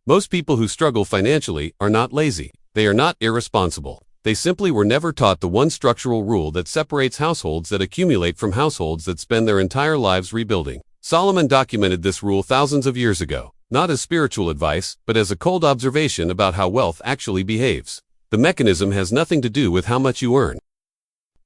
Most people who struggle financially are not lazy. They are not irresponsible. They simply were never taught the one structural rule that separates households that accumulate from households that spend their entire lives rebuilding. Solomon documented this rule thousands of years ago, not as spiritual advice, but as a cold observation about how wealth actually behaves. The mechanism has nothing to do with how much you earn.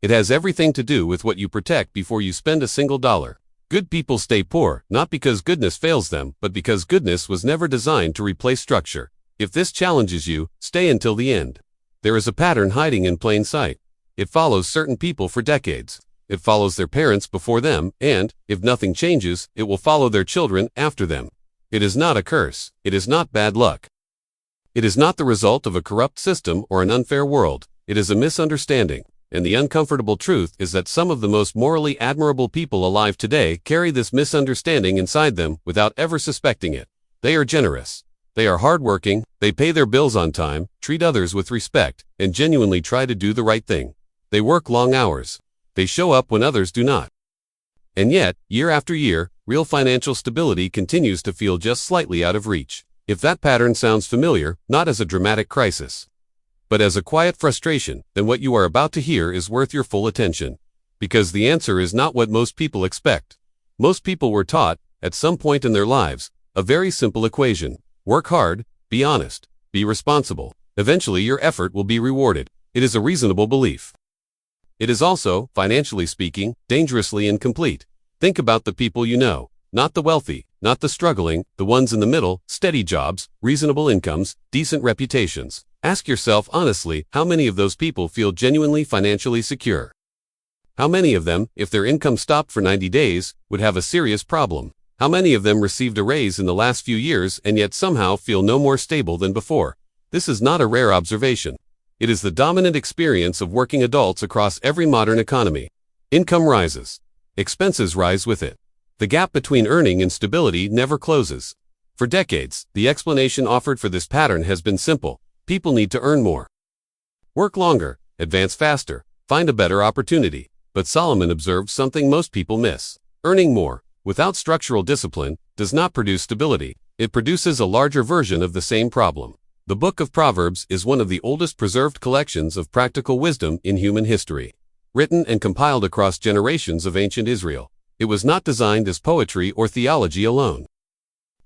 It has everything to do with what you protect before you spend a single dollar. Good people stay poor, not because goodness fails them, but because goodness was never designed to replace structure. If this challenges you, stay until the end. There is a pattern hiding in plain sight. It follows certain people for decades. It follows their parents before them, and, if nothing changes, it will follow their children after them. It is not a curse. It is not bad luck. It is not the result of a corrupt system or an unfair world. It is a misunderstanding. And the uncomfortable truth is that some of the most morally admirable people alive today carry this misunderstanding inside them without ever suspecting it. They are generous. They are hardworking, they pay their bills on time, treat others with respect, and genuinely try to do the right thing. They work long hours. They show up when others do not. And yet, year after year, real financial stability continues to feel just slightly out of reach. If that pattern sounds familiar, not as a dramatic crisis, but as a quiet frustration, then what you are about to hear is worth your full attention. Because the answer is not what most people expect. Most people were taught, at some point in their lives, a very simple equation. Work hard, be honest, be responsible. Eventually your effort will be rewarded. It is a reasonable belief. It is also, financially speaking, dangerously incomplete. Think about the people you know, not the wealthy, not the struggling, the ones in the middle, steady jobs, reasonable incomes, decent reputations. Ask yourself honestly, how many of those people feel genuinely financially secure? How many of them, if their income stopped for 90 days, would have a serious problem? How many of them received a raise in the last few years and yet somehow feel no more stable than before? This is not a rare observation. It is the dominant experience of working adults across every modern economy. Income rises. Expenses rise with it. The gap between earning and stability never closes. For decades, the explanation offered for this pattern has been simple. People need to earn more. Work longer, advance faster, find a better opportunity. But Solomon observed something most people miss. Earning more, without structural discipline, does not produce stability. It produces a larger version of the same problem. The Book of Proverbs is one of the oldest preserved collections of practical wisdom in human history. Written and compiled across generations of ancient Israel, it was not designed as poetry or theology alone.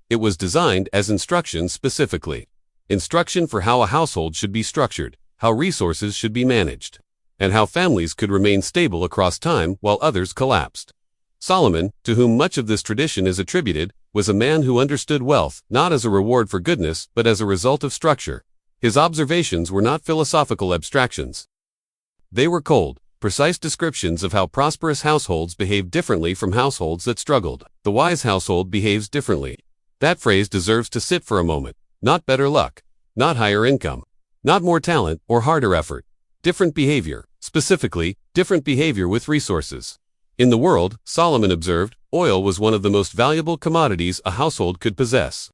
It was designed as instruction specifically. Instruction for how a household should be structured, how resources should be managed, and how families could remain stable across time while others collapsed. Solomon, to whom much of this tradition is attributed, was a man who understood wealth not as a reward for goodness but as a result of structure. His observations were not philosophical abstractions. They were cold, precise descriptions of how prosperous households behaved differently from households that struggled. The wise household behaves differently. That phrase deserves to sit for a moment. Not better luck, not higher income, not more talent or harder effort. Different behavior, specifically, different behavior with resources. In the world, Solomon observed, oil was one of the most valuable commodities a household could possess.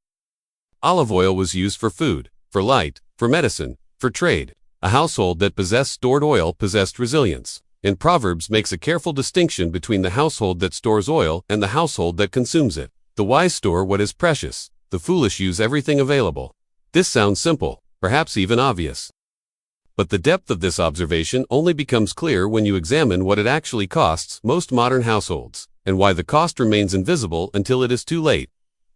Olive oil was used for food, for light, for medicine, for trade. A household that possessed stored oil possessed resilience. And Proverbs makes a careful distinction between the household that stores oil and the household that consumes it. The wise store what is precious. The foolish use everything available. This sounds simple, perhaps even obvious. But the depth of this observation only becomes clear when you examine what it actually costs most modern households, and why the cost remains invisible until it is too late.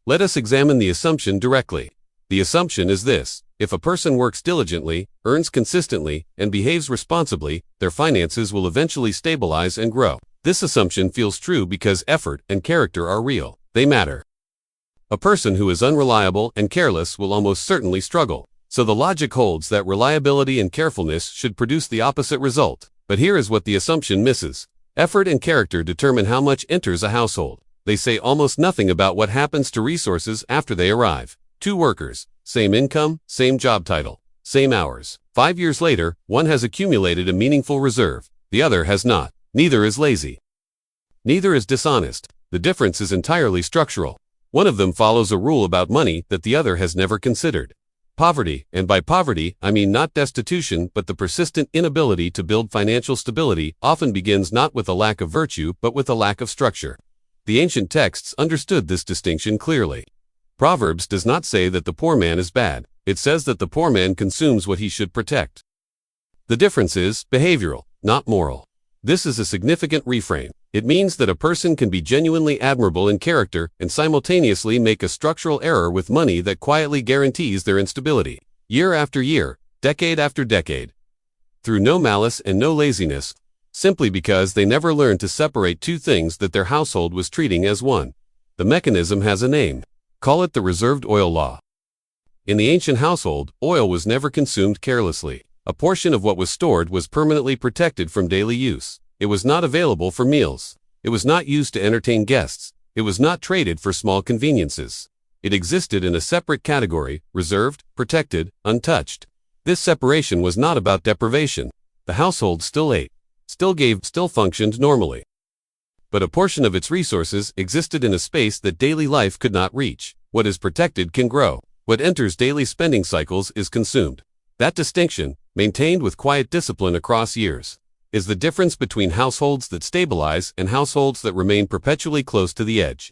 Let us examine the assumption directly. The assumption is this: if a person works diligently, earns consistently, and behaves responsibly, their finances will eventually stabilize and grow. This assumption feels true because effort and character are real. They matter. A person who is unreliable and careless will almost certainly struggle. So the logic holds that reliability and carefulness should produce the opposite result. But here is what the assumption misses. Effort and character determine how much enters a household. They say almost nothing about what happens to resources after they arrive. Two workers, same income, same job title, same hours. 5 years later, one has accumulated a meaningful reserve. The other has not. Neither is lazy. Neither is dishonest. The difference is entirely structural. One of them follows a rule about money that the other has never considered. Poverty, and by poverty, I mean not destitution but the persistent inability to build financial stability, often begins not with a lack of virtue but with a lack of structure. The ancient texts understood this distinction clearly. Proverbs does not say that the poor man is bad. It says that the poor man consumes what he should protect. The difference is behavioral, not moral. This is a significant reframe. It means that a person can be genuinely admirable in character and simultaneously make a structural error with money that quietly guarantees their instability, year after year, decade after decade, through no malice and no laziness, simply because they never learned to separate two things that their household was treating as one. The mechanism has a name. Call it the reserved oil law. In the ancient household, oil was never consumed carelessly. A portion of what was stored was permanently protected from daily use. It was not available for meals. It was not used to entertain guests. It was not traded for small conveniences. It existed in a separate category, reserved, protected, untouched. This separation was not about deprivation. The household still ate, still gave, still functioned normally. But a portion of its resources existed in a space that daily life could not reach. What is protected can grow. What enters daily spending cycles is consumed. That distinction, maintained with quiet discipline across years, is the difference between households that stabilize and households that remain perpetually close to the edge.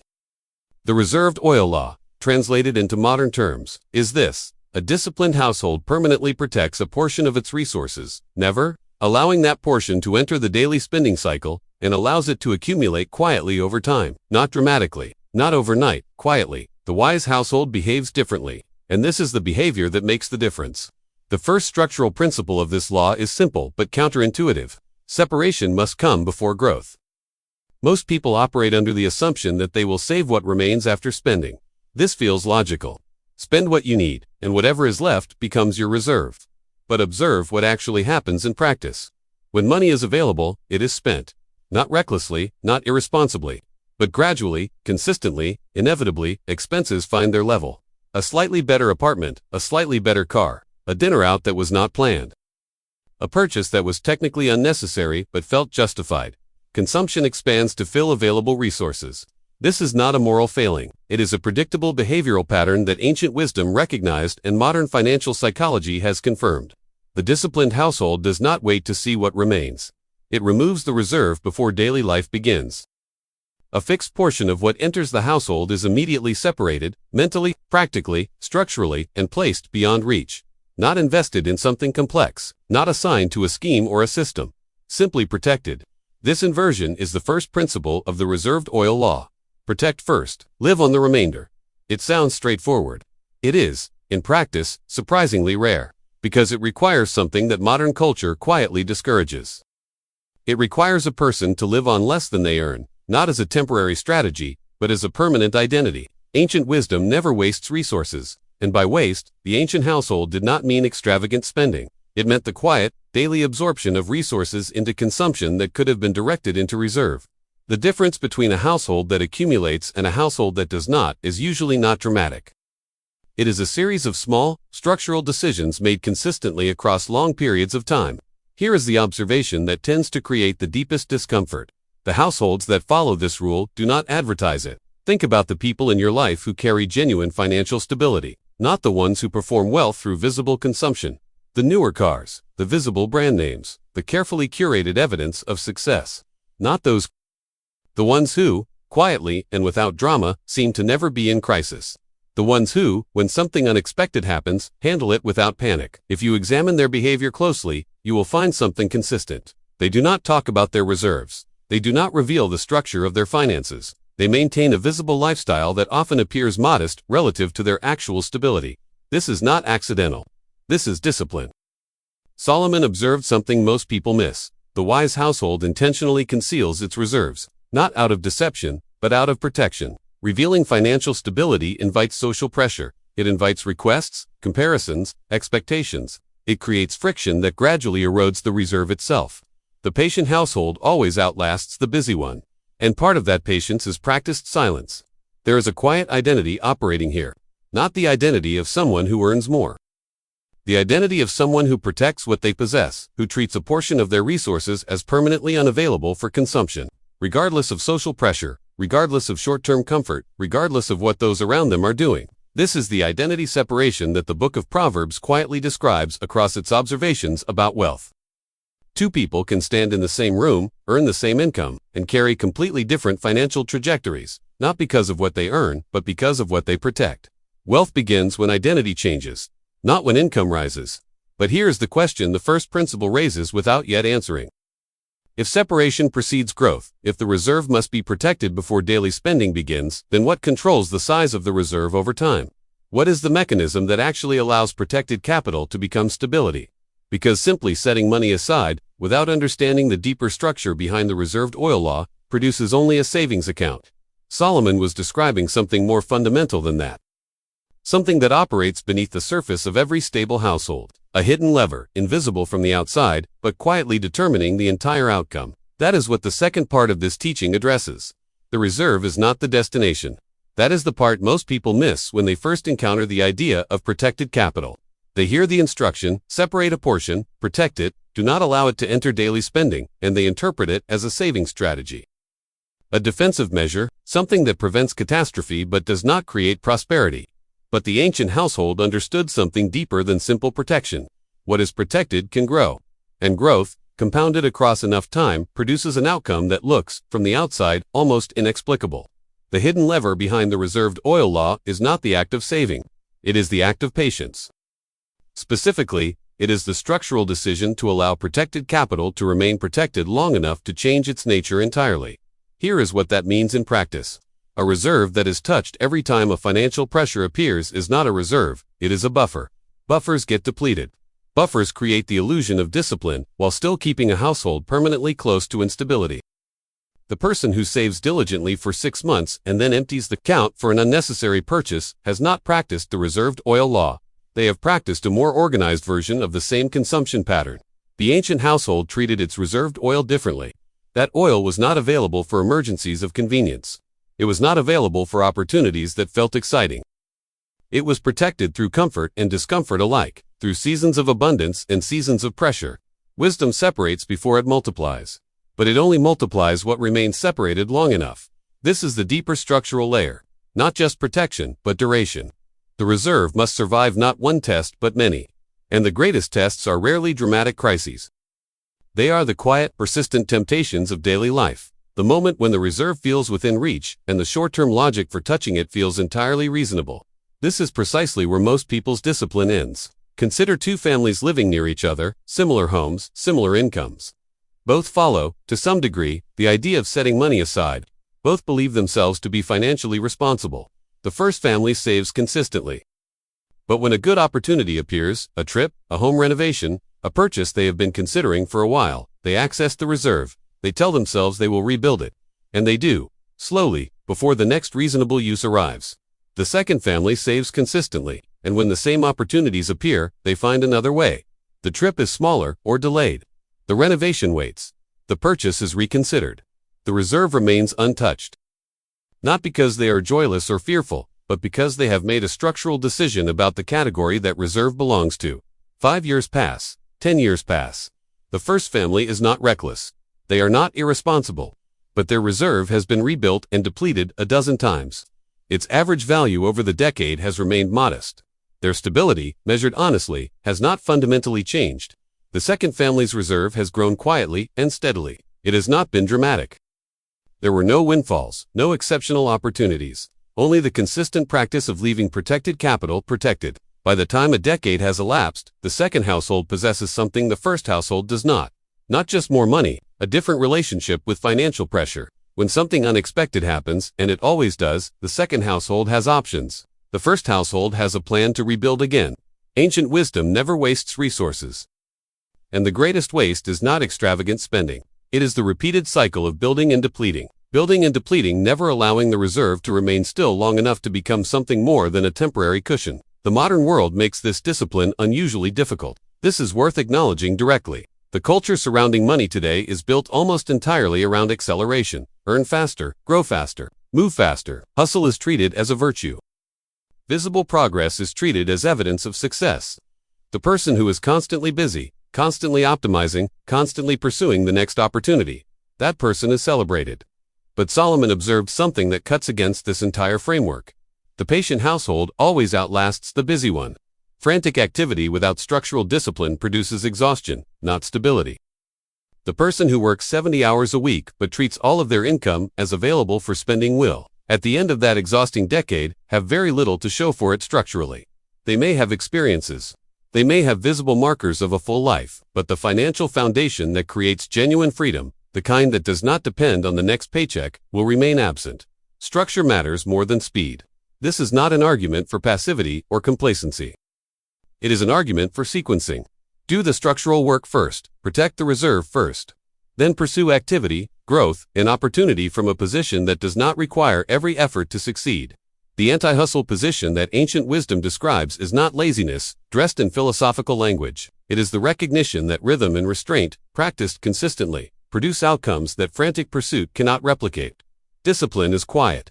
The reserved oil law, translated into modern terms, is this: a disciplined household permanently protects a portion of its resources, never allowing that portion to enter the daily spending cycle, and allows it to accumulate quietly over time, not dramatically, not overnight, quietly. The wise household behaves differently, and this is the behavior that makes the difference. The first structural principle of this law is simple but counterintuitive. Separation must come before growth. Most people operate under the assumption that they will save what remains after spending. This feels logical. Spend what you need, and whatever is left becomes your reserve. But observe what actually happens in practice. When money is available, it is spent. Not recklessly, not irresponsibly, but gradually, consistently, inevitably. Expenses find their level. A slightly better apartment, a slightly better car, a dinner out that was not planned, a purchase that was technically unnecessary but felt justified. Consumption expands to fill available resources. This is not a moral failing. It is a predictable behavioral pattern that ancient wisdom recognized and modern financial psychology has confirmed. The disciplined household does not wait to see what remains. It removes the reserve before daily life begins. A fixed portion of what enters the household is immediately separated, mentally, practically, structurally, and placed beyond reach. Not invested in something complex, not assigned to a scheme or a system. Simply protected. This inversion is the first principle of the reserved oil law. Protect first, live on the remainder. It sounds straightforward. It is, in practice, surprisingly rare, because it requires something that modern culture quietly discourages. It requires a person to live on less than they earn, not as a temporary strategy, but as a permanent identity. Ancient wisdom never wastes resources, and by waste, the ancient household did not mean extravagant spending. It meant the quiet, daily absorption of resources into consumption that could have been directed into reserve. The difference between a household that accumulates and a household that does not is usually not dramatic. It is a series of small, structural decisions made consistently across long periods of time. Here is the observation that tends to create the deepest discomfort. The households that follow this rule do not advertise it. Think about the people in your life who carry genuine financial stability, not the ones who perform wealth through visible consumption. The newer cars, the visible brand names, the carefully curated evidence of success. Not those. The ones who, quietly and without drama, seem to never be in crisis. The ones who, when something unexpected happens, handle it without panic. If you examine their behavior closely, you will find something consistent. They do not talk about their reserves. They do not reveal the structure of their finances. They maintain a visible lifestyle that often appears modest relative to their actual stability. This is not accidental. This is discipline. Solomon observed something most people miss. The wise household intentionally conceals its reserves, not out of deception, but out of protection. Revealing financial stability invites social pressure. It invites requests, comparisons, expectations. It creates friction that gradually erodes the reserve itself. The patient household always outlasts the busy one. And part of that patience is practiced silence. There is a quiet identity operating here, not the identity of someone who earns more. The identity of someone who protects what they possess, who treats a portion of their resources as permanently unavailable for consumption, regardless of social pressure, regardless of short-term comfort, regardless of what those around them are doing. This is the identity separation that the Book of Proverbs quietly describes across its observations about wealth. Two people can stand in the same room, earn the same income, and carry completely different financial trajectories, not because of what they earn, but because of what they protect. Wealth begins when identity changes, not when income rises. But here is the question the first principle raises without yet answering. If separation precedes growth, if the reserve must be protected before daily spending begins, then what controls the size of the reserve over time? What is the mechanism that actually allows protected capital to become stability? Because simply setting money aside, without understanding the deeper structure behind the reserved oil law, produces only a savings account. Solomon was describing something more fundamental than that. Something that operates beneath the surface of every stable household. A hidden lever, invisible from the outside, but quietly determining the entire outcome. That is what the second part of this teaching addresses. The reserve is not the destination. That is the part most people miss when they first encounter the idea of protected capital. They hear the instruction, separate a portion, protect it, do not allow it to enter daily spending, and they interpret it as a saving strategy. A defensive measure, something that prevents catastrophe but does not create prosperity. But the ancient household understood something deeper than simple protection. What is protected can grow. And growth, compounded across enough time, produces an outcome that looks, from the outside, almost inexplicable. The hidden lever behind the reserved oil law is not the act of saving. It is the act of patience. Specifically, it is the structural decision to allow protected capital to remain protected long enough to change its nature entirely. Here is what that means in practice. A reserve that is touched every time a financial pressure appears is not a reserve, it is a buffer. Buffers get depleted. Buffers create the illusion of discipline while still keeping a household permanently close to instability. The person who saves diligently for 6 months and then empties the account for an unnecessary purchase has not practiced the reserved oil law. They have practiced a more organized version of the same consumption pattern. The ancient household treated its reserved oil differently. That oil was not available for emergencies of convenience. It was not available for opportunities that felt exciting. It was protected through comfort and discomfort alike, through seasons of abundance and seasons of pressure. Wisdom separates before it multiplies. But it only multiplies what remains separated long enough. This is the deeper structural layer. Not just protection, but duration. The reserve must survive not one test but many. And the greatest tests are rarely dramatic crises. They are the quiet, persistent temptations of daily life. The moment when the reserve feels within reach, and the short-term logic for touching it feels entirely reasonable. This is precisely where most people's discipline ends. Consider two families living near each other, similar homes, similar incomes. Both follow, to some degree, the idea of setting money aside. Both believe themselves to be financially responsible. The first family saves consistently. But when a good opportunity appears, a trip, a home renovation, a purchase they have been considering for a while, they access the reserve. They tell themselves they will rebuild it. And they do, slowly, before the next reasonable use arrives. The second family saves consistently, and when the same opportunities appear, they find another way. The trip is smaller or delayed. The renovation waits. The purchase is reconsidered. The reserve remains untouched. Not because they are joyless or fearful, but because they have made a structural decision about the category that reserve belongs to. 5 years pass. 10 years pass. The first family is not reckless. They are not irresponsible. But their reserve has been rebuilt and depleted a dozen times. Its average value over the decade has remained modest. Their stability, measured honestly, has not fundamentally changed. The second family's reserve has grown quietly and steadily. It has not been dramatic. There were no windfalls, no exceptional opportunities, only the consistent practice of leaving protected capital protected. By the time a decade has elapsed, the second household possesses something the first household does not. Not just more money, a different relationship with financial pressure. When something unexpected happens, and it always does, the second household has options. The first household has a plan to rebuild again. Ancient wisdom never wastes resources. And the greatest waste is not extravagant spending. It is the repeated cycle of building and depleting. Building and depleting, never allowing the reserve to remain still long enough to become something more than a temporary cushion. The modern world makes this discipline unusually difficult. This is worth acknowledging directly. The culture surrounding money today is built almost entirely around acceleration. Earn faster, grow faster, move faster. Hustle is treated as a virtue. Visible progress is treated as evidence of success. The person who is constantly busy, constantly optimizing, constantly pursuing the next opportunity, that person is celebrated. But Solomon observed something that cuts against this entire framework. The patient household always outlasts the busy one. Frantic activity without structural discipline produces exhaustion, not stability. The person who works 70 hours a week but treats all of their income as available for spending will, at the end of that exhausting decade, have very little to show for it structurally. They may have experiences. They may have visible markers of a full life, but the financial foundation that creates genuine freedom, the kind that does not depend on the next paycheck, will remain absent. Structure matters more than speed. This is not an argument for passivity or complacency. It is an argument for sequencing. Do the structural work first, protect the reserve first. Then pursue activity, growth, and opportunity from a position that does not require every effort to succeed. The anti-hustle position that ancient wisdom describes is not laziness, dressed in philosophical language. It is the recognition that rhythm and restraint, practiced consistently, produce outcomes that frantic pursuit cannot replicate. Discipline is quiet.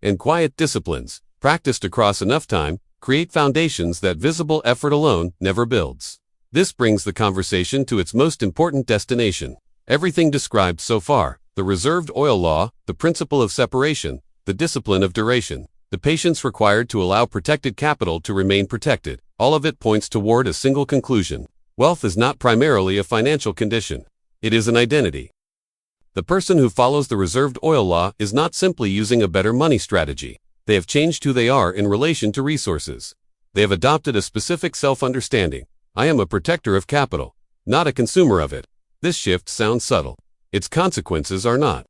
And quiet disciplines, practiced across enough time, create foundations that visible effort alone never builds. This brings the conversation to its most important destination. Everything described so far, the reserved oil law, the principle of separation, the discipline of duration, the patience required to allow protected capital to remain protected, all of it points toward a single conclusion. Wealth is not primarily a financial condition. It is an identity. The person who follows the reserved oil law is not simply using a better money strategy. They have changed who they are in relation to resources. They have adopted a specific self-understanding. I am a protector of capital, not a consumer of it. This shift sounds subtle. Its consequences are not.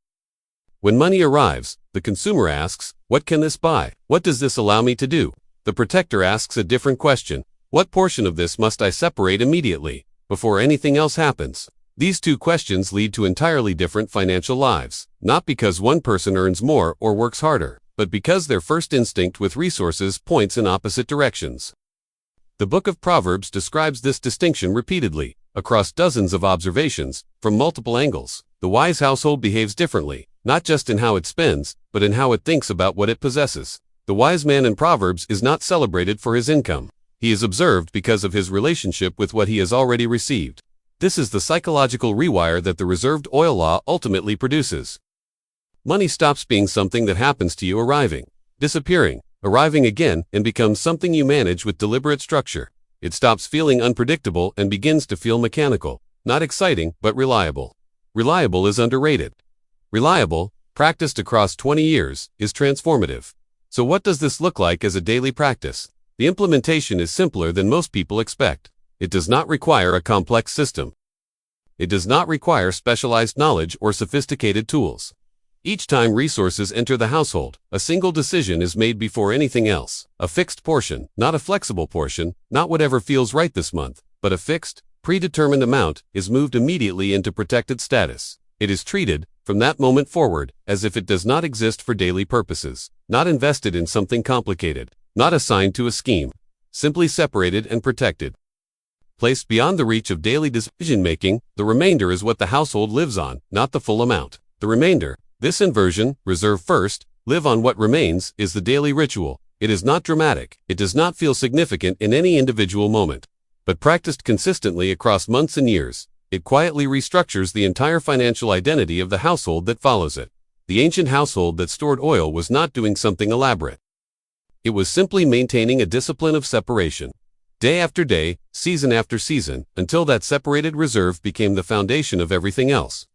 When money arrives, the consumer asks, "What can this buy? What does this allow me to do?" The protector asks a different question. "What portion of this must I separate immediately, before anything else happens?" These two questions lead to entirely different financial lives, not because one person earns more or works harder, but because their first instinct with resources points in opposite directions. The Book of Proverbs describes this distinction repeatedly, across dozens of observations, from multiple angles. The wise household behaves differently, not just in how it spends, but in how it thinks about what it possesses. The wise man in Proverbs is not celebrated for his income. He is observed because of his relationship with what he has already received. This is the psychological rewire that the reserved oil law ultimately produces. Money stops being something that happens to you arriving, disappearing, arriving again, and becomes something you manage with deliberate structure. It stops feeling unpredictable and begins to feel mechanical, not exciting, but reliable. Reliable is underrated. Reliable, practiced across 20 years, is transformative. So what does this look like as a daily practice? The implementation is simpler than most people expect. It does not require a complex system. It does not require specialized knowledge or sophisticated tools. Each time resources enter the household, a single decision is made before anything else. A fixed portion, not a flexible portion, not whatever feels right this month, but a fixed, predetermined amount, is moved immediately into protected status. It is treated, from that moment forward, as if it does not exist for daily purposes, not invested in something complicated, not assigned to a scheme, simply separated and protected. Placed beyond the reach of daily decision-making, the remainder is what the household lives on, not the full amount. The remainder, this inversion, reserve first, live on what remains, is the daily ritual. It is not dramatic. It does not feel significant in any individual moment. But practiced consistently across months and years, it quietly restructures the entire financial identity of the household that follows it. The ancient household that stored oil was not doing something elaborate. It was simply maintaining a discipline of separation. Day after day, season after season, until that separated reserve became the foundation of everything else.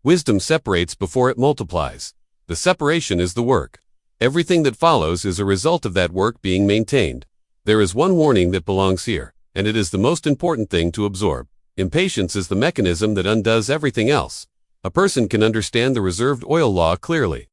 Wisdom separates before it multiplies. The separation is the work. Everything that follows is a result of that work being maintained. There is one warning that belongs here, and it is the most important thing to absorb. Impatience is the mechanism that undoes everything else. A person can understand the reserved oil law clearly.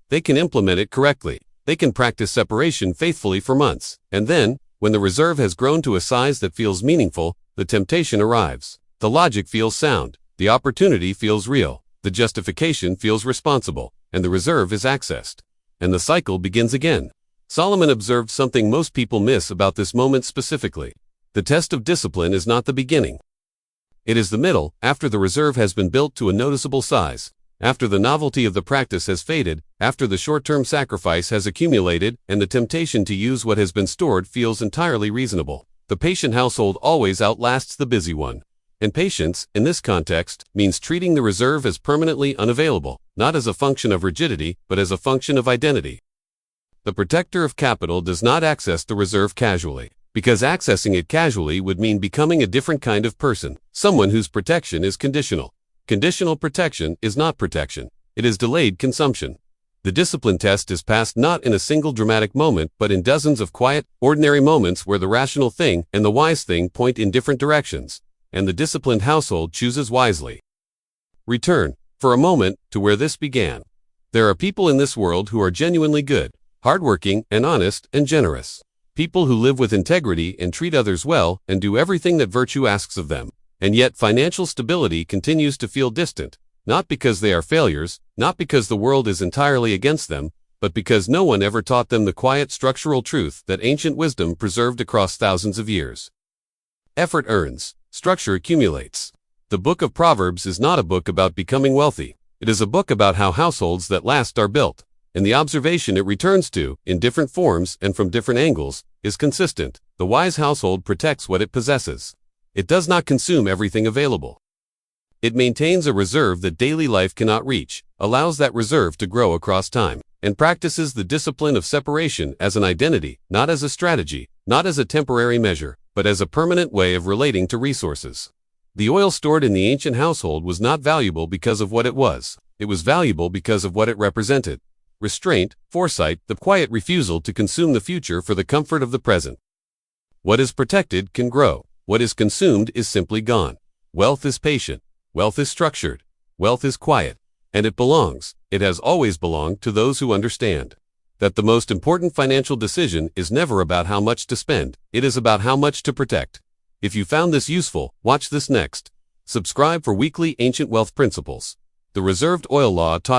They can implement it correctly. They can practice separation faithfully for months, and then, when the reserve has grown to a size that feels meaningful, the temptation arrives. The logic feels sound. The opportunity feels real, the justification feels responsible, and the reserve is accessed. And the cycle begins again. Solomon observed something most people miss about this moment specifically. The test of discipline is not the beginning. It is the middle, after the reserve has been built to a noticeable size, after the novelty of the practice has faded, after the short-term sacrifice has accumulated, and the temptation to use what has been stored feels entirely reasonable. The patient household always outlasts the busy one. And patience, in this context, means treating the reserve as permanently unavailable, not as a function of rigidity, but as a function of identity. The protector of capital does not access the reserve casually, because accessing it casually would mean becoming a different kind of person, someone whose protection is conditional. Conditional protection is not protection. It is delayed consumption. The discipline test is passed not in a single dramatic moment, but in dozens of quiet, ordinary moments where the rational thing and the wise thing point in different directions, and the disciplined household chooses wisely. Return, for a moment, to where this began. There are people in this world who are genuinely good, hardworking, and honest, and generous. People who live with integrity and treat others well and do everything that virtue asks of them. And yet financial stability continues to feel distant, not because they are failures, not because the world is entirely against them, but because no one ever taught them the quiet structural truth that ancient wisdom preserved across thousands of years. Effort earns, structure accumulates. The Book of Proverbs is not a book about becoming wealthy. It is a book about how households that last are built, and the observation it returns to, in different forms and from different angles, is consistent. The wise household protects what it possesses. It does not consume everything available. It maintains a reserve that daily life cannot reach, allows that reserve to grow across time, and practices the discipline of separation as an identity, not as a strategy, not as a temporary measure, but as a permanent way of relating to resources. The oil stored in the ancient household was not valuable because of what it was. It was valuable because of what it represented. Restraint, foresight, the quiet refusal to consume the future for the comfort of the present. What is protected can grow. What is consumed is simply gone. Wealth is patient. Wealth is structured. Wealth is quiet. And it has always belonged to those who understand that the most important financial decision is never about how much to spend, it is about how much to protect. If you found this useful, watch this next. Subscribe for weekly ancient wealth principles. The reserved oil law taught